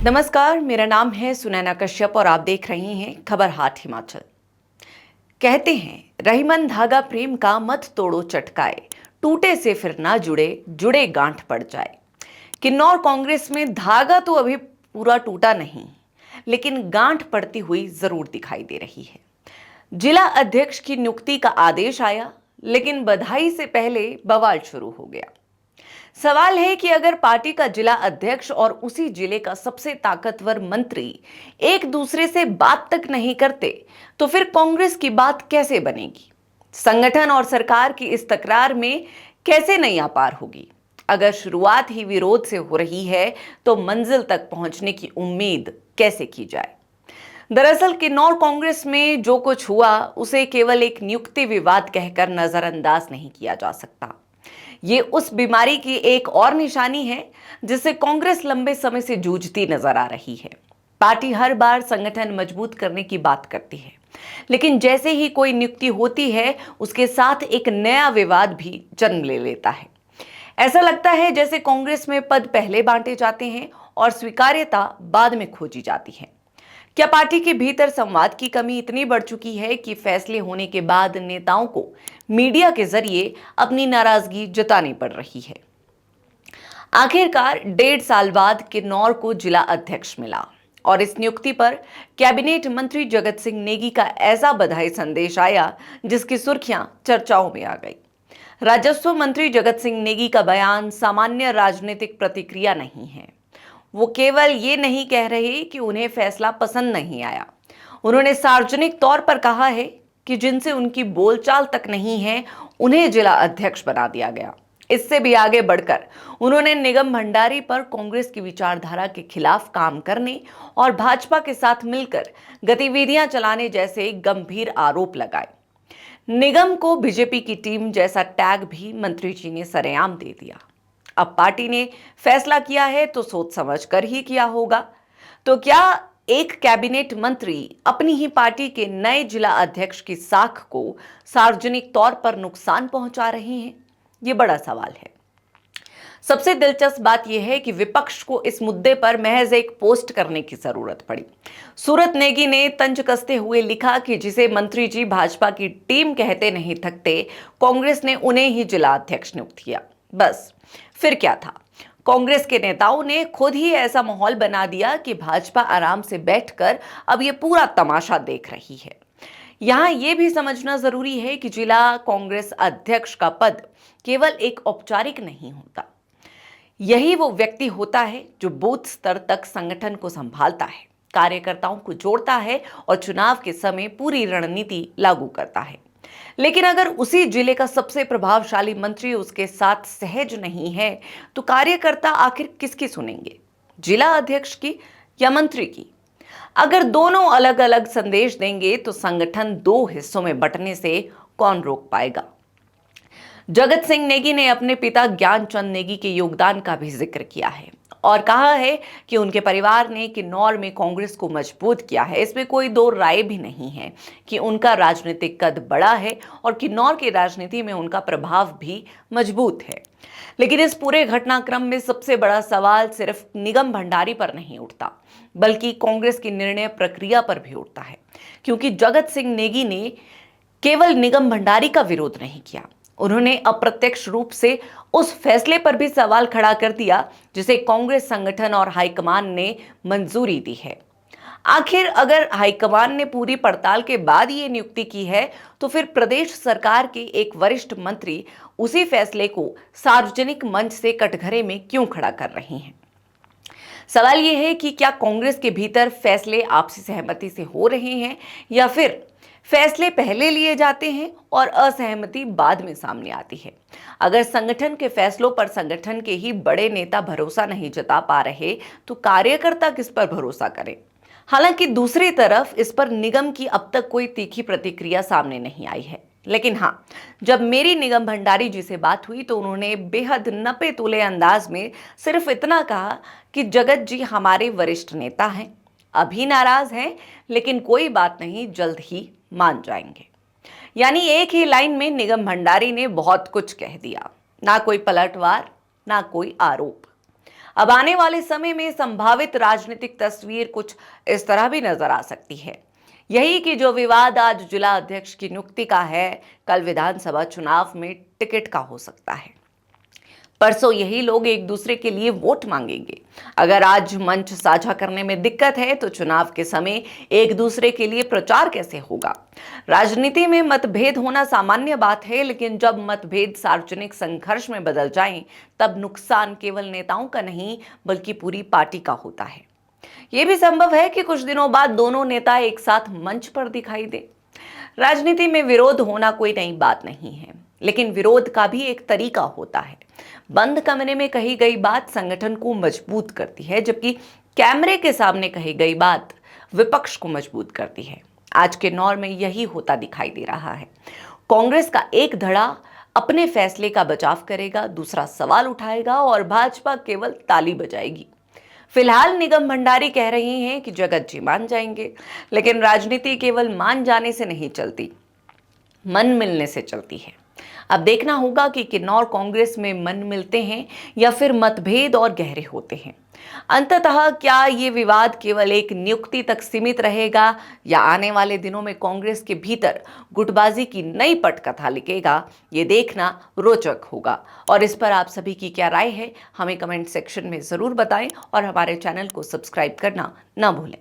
नमस्कार, मेरा नाम है सुनैना कश्यप और आप देख रहे हैं खबर हाट हिमाचल। कहते हैं रहीमन धागा प्रेम का मत तोड़ो चटकाए, टूटे से फिर ना जुड़े, जुड़े गांठ पड़ जाए। किन्नौर कांग्रेस में धागा तो अभी पूरा टूटा नहीं, लेकिन गांठ पड़ती हुई जरूर दिखाई दे रही है। जिला अध्यक्ष की नियुक्ति का आदेश आया, लेकिन बधाई से पहले बवाल शुरू हो गया। सवाल है कि अगर पार्टी का जिला अध्यक्ष और उसी जिले का सबसे ताकतवर मंत्री एक दूसरे से बात तक नहीं करते, तो फिर कांग्रेस की बात कैसे बनेगी? संगठन और सरकार की इस तकरार में कैसे नैया पार होगी? अगर शुरुआत ही विरोध से हो रही है, तो मंजिल तक पहुंचने की उम्मीद कैसे की जाए? दरअसल किन्नौर कांग्रेस में जो कुछ हुआ, उसे केवल एक नियुक्ति विवाद कहकर नजरअंदाज नहीं किया जा सकता। ये उस बीमारी की एक और निशानी है जिससे कांग्रेस लंबे समय से जूझती नजर आ रही है। पार्टी हर बार संगठन मजबूत करने की बात करती है, लेकिन जैसे ही कोई नियुक्ति होती है, उसके साथ एक नया विवाद भी जन्म ले लेता है। ऐसा लगता है जैसे कांग्रेस में पद पहले बांटे जाते हैं और स्वीकार्यता बाद में खोजी जाती है। क्या पार्टी के भीतर संवाद की कमी इतनी बढ़ चुकी है कि फैसले होने के बाद नेताओं को मीडिया के जरिए अपनी नाराजगी जतानी पड़ रही है? आखिरकार 1.5 साल बाद किन्नौर को जिला अध्यक्ष मिला और इस नियुक्ति पर कैबिनेट मंत्री जगत सिंह नेगी का ऐसा बधाई संदेश आया जिसकी सुर्खियां चर्चाओं में आ गई। राजस्व मंत्री जगत सिंह नेगी का बयान सामान्य राजनीतिक प्रतिक्रिया नहीं है। वो केवल ये नहीं कह रहे कि उन्हें फैसला पसंद नहीं आया, उन्होंने सार्वजनिक तौर पर कहा है कि जिनसे उनकी बोलचाल तक नहीं है, उन्हें जिला अध्यक्ष बना दिया गया। इससे भी आगे बढ़कर उन्होंने निगम भंडारी पर कांग्रेस की विचारधारा के खिलाफ काम करने और भाजपा के साथ मिलकर गतिविधियां चलाने जैसे गंभीर आरोप लगाए। निगम को बीजेपी की टीम जैसा टैग भी मंत्री जी ने सरेआम दे दिया। अब पार्टी ने फैसला किया है तो सोच समझ कर ही किया होगा। तो क्या एक कैबिनेट मंत्री अपनी ही पार्टी के नए जिला अध्यक्ष की साख को सार्वजनिक तौर पर नुकसान पहुंचा रहे हैं? यह बड़ा सवाल है। सबसे दिलचस्प बात यह है कि विपक्ष को इस मुद्दे पर महज एक पोस्ट करने की जरूरत पड़ी। सूरत नेगी ने तंज कसते हुए लिखा कि जिसे मंत्री जी भाजपा की टीम कहते नहीं थकते, कांग्रेस ने उन्हें ही जिला अध्यक्ष नियुक्त किया। बस, फिर क्या था? कांग्रेस के नेताओं ने खुद ही ऐसा माहौल बना दिया कि भाजपा आराम से बैठकर अब ये पूरा तमाशा देख रही है। यहां यह भी समझना जरूरी है कि जिला कांग्रेस अध्यक्ष का पद केवल एक औपचारिक नहीं होता। यही वो व्यक्ति होता है जो बूथ स्तर तक संगठन को संभालता है, कार्यकर्ताओं को जोड़ता है और चुनाव के समय पूरी रणनीति लागू करता है। लेकिन अगर उसी जिले का सबसे प्रभावशाली मंत्री उसके साथ सहज नहीं है, तो कार्यकर्ता आखिर किसकी सुनेंगे? जिला अध्यक्ष की या मंत्री की? अगर दोनों अलग अलग संदेश देंगे तो संगठन दो हिस्सों में बंटने से कौन रोक पाएगा? जगत सिंह नेगी ने अपने पिता ज्ञानचंद नेगी के योगदान का भी जिक्र किया है और कहा है कि उनके परिवार ने किन्नौर में कांग्रेस को मजबूत किया है। इसमें कोई दो राय भी नहीं है कि उनका राजनीतिक कद बड़ा है और किन्नौर की राजनीति में उनका प्रभाव भी मजबूत है। लेकिन इस पूरे घटनाक्रम में सबसे बड़ा सवाल सिर्फ निगम भंडारी पर नहीं उठता, बल्कि कांग्रेस की निर्णय प्रक्रिया पर भी उठता है। क्योंकि जगत सिंह नेगी ने केवल निगम भंडारी का विरोध नहीं किया, उन्होंने अप्रत्यक्ष रूप से उस फैसले पर भी सवाल खड़ा कर दिया जिसे कांग्रेस संगठन और हाईकमान ने मंजूरी दी है। आखिर अगर हाईकमान ने पूरी पड़ताल के बाद ये नियुक्ति की है, तो फिर प्रदेश सरकार के एक वरिष्ठ मंत्री उसी फैसले को सार्वजनिक मंच से कटघरे में क्यों खड़ा कर रहे हैं? सवाल यह है कि क्या कांग्रेस के भीतर फैसले आपसी सहमति से हो रहे हैं या फिर फैसले पहले लिए जाते हैं और असहमति बाद में सामने आती है। अगर संगठन के फैसलों पर संगठन के ही बड़े नेता भरोसा नहीं जता पा रहे, तो कार्यकर्ता किस पर भरोसा करें? हालांकि दूसरी तरफ इस पर निगम की अब तक कोई तीखी प्रतिक्रिया सामने नहीं आई है। लेकिन हाँ, जब मेरी निगम भंडारी जी से बात हुई तो उन्होंने बेहद नपे तुले अंदाज में सिर्फ इतना कहा कि जगत जी हमारे वरिष्ठ नेता हैं, अभी नाराज हैं, लेकिन कोई बात नहीं, जल्द ही मान जाएंगे। यानी एक ही लाइन में निगम भंडारी ने बहुत कुछ कह दिया, ना कोई पलटवार, ना कोई आरोप। अब आने वाले समय में संभावित राजनीतिक तस्वीर कुछ इस तरह भी नजर आ सकती है। यही कि जो विवाद आज जिला अध्यक्ष की नियुक्ति का है, कल विधानसभा चुनाव में टिकट का हो सकता है। परसों यही लोग एक दूसरे के लिए वोट मांगेंगे। अगर आज मंच साझा करने में दिक्कत है तो चुनाव के समय एक दूसरे के लिए प्रचार कैसे होगा? राजनीति में मतभेद होना सामान्य बात है, लेकिन जब मतभेद सार्वजनिक संघर्ष में बदल जाएं, तब नुकसान केवल नेताओं का नहीं बल्कि पूरी पार्टी का होता है। यह भी संभव है कि कुछ दिनों बाद दोनों नेता एक साथ मंच पर दिखाई दे। राजनीति में विरोध होना कोई नई बात नहीं है, लेकिन विरोध का भी एक तरीका होता है। बंद कमरे में कही गई बात संगठन को मजबूत करती है, जबकि कैमरे के सामने कही गई बात विपक्ष को मजबूत करती है। आज के दौर में यही होता दिखाई दे रहा है। कांग्रेस का एक धड़ा अपने फैसले का बचाव करेगा, दूसरा सवाल उठाएगा और भाजपा केवल ताली बजाएगी। फिलहाल निगम भंडारी कह रही हैं कि जगत जी मान जाएंगे, लेकिन राजनीति केवल मान जाने से नहीं चलती, मन मिलने से चलती है। अब देखना होगा कि किन्नौर कांग्रेस में मन मिलते हैं या फिर मतभेद और गहरे होते हैं। अंततः क्या ये विवाद केवल एक नियुक्ति तक सीमित रहेगा या आने वाले दिनों में कांग्रेस के भीतर गुटबाजी की नई पटकथा लिखेगा, ये देखना रोचक होगा। और इस पर आप सभी की क्या राय है, हमें कमेंट सेक्शन में जरूर बताएं और हमारे चैनल को सब्सक्राइब करना ना भूलें।